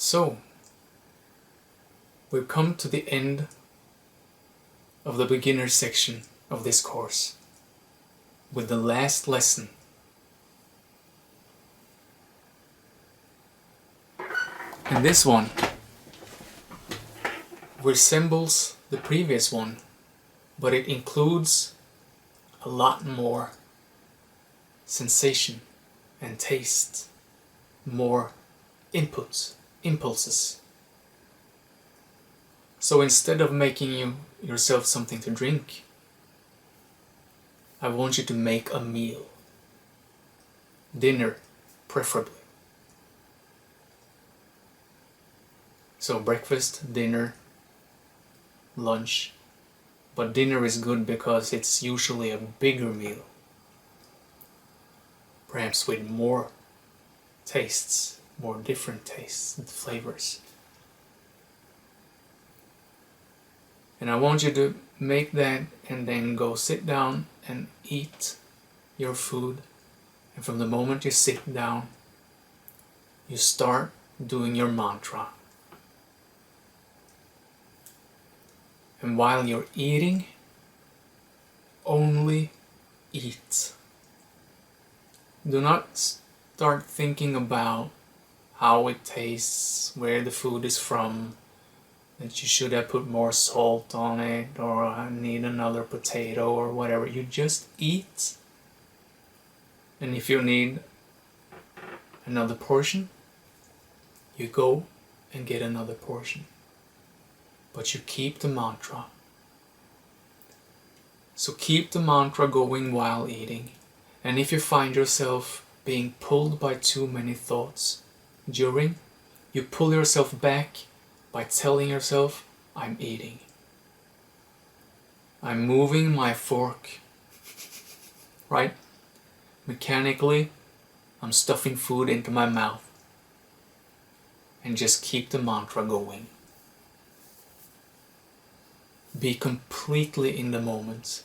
So, we've come to the end of the beginner section of this course with the last lesson. And this one resembles the previous one, but it includes a lot more sensation and taste, more impulses. So instead of making yourself something to drink, I want you to make a meal. Dinner, preferably. So breakfast, dinner, lunch. But dinner is good because it's usually a bigger meal. Perhaps with more tastes, more different tastes and flavors. And I want you to make that and then go sit down and eat your food. And from the moment you sit down, you start doing your mantra. And while you're eating, only eat. Do not start thinking about how it tastes, where the food is from, that you should have put more salt on it, or I need another potato, or whatever. You just eat. And if you need another portion, you go and get another portion. But you keep the mantra. So keep the mantra going while eating. And if you find yourself being pulled by too many thoughts during, you pull yourself back by telling yourself, I'm eating. I'm moving my fork, right? Mechanically, I'm stuffing food into my mouth. And just keep the mantra going. Be completely in the moment.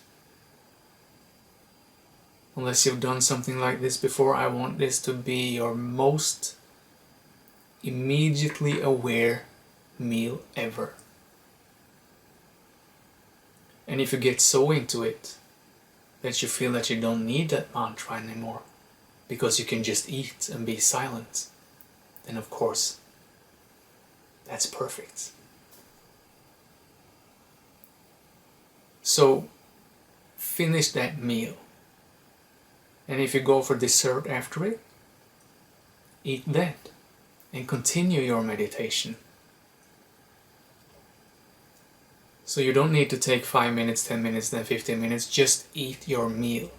Unless you've done something like this before, I want this to be your most immediately aware meal ever. And if you get so into it that you feel that you don't need that mantra anymore because you can just eat and be silent, then of course, that's perfect. So, finish that meal. And if you go for dessert after it, eat that and continue your meditation. So you don't need to take 5 minutes, 10 minutes, then 15 minutes, just eat your meal.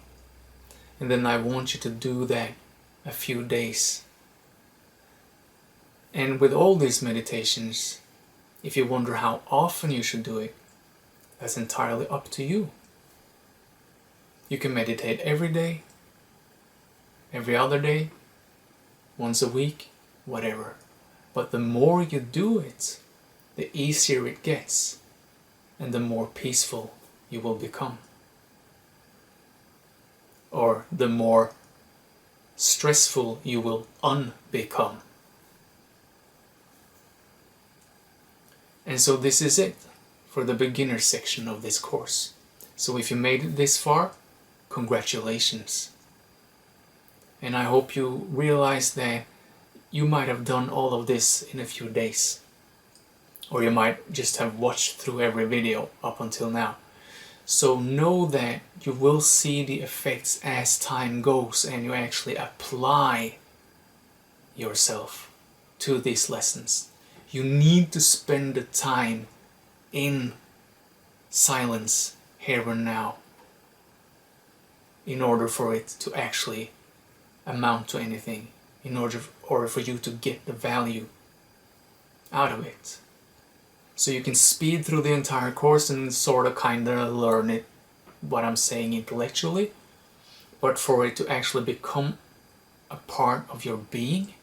And then I want you to do that a few days. And with all these meditations, if you wonder how often you should do it, that's entirely up to you. You can meditate every day, every other day, once a week, whatever. But the more you do it, the easier it gets, and the more peaceful you will become. Or the more stressful you will unbecome. And so this is it for the beginner section of this course. So if you made it this far, congratulations. And I hope you realize that you might have done all of this in a few days. Or you might just have watched through every video up until now. So know that you will see the effects as time goes and you actually apply yourself to these lessons. You need to spend the time in silence here and now in order for it to actually amount to anything, in order for you to get the value out of it. So you can speed through the entire course and sort of kind of learn it, what I'm saying intellectually, but for it to actually become a part of your being,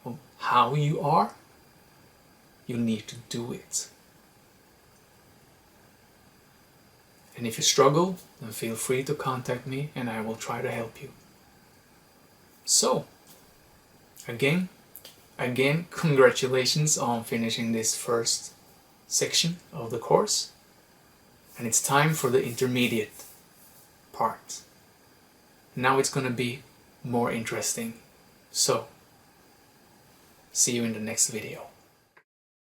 of how you are, you need to do it. And if you struggle, then feel free to contact me and I will try to help you. So, again, again, congratulations on finishing this first section of the course. And it's time for the intermediate part. Now it's going to be more interesting. So, see you in the next video.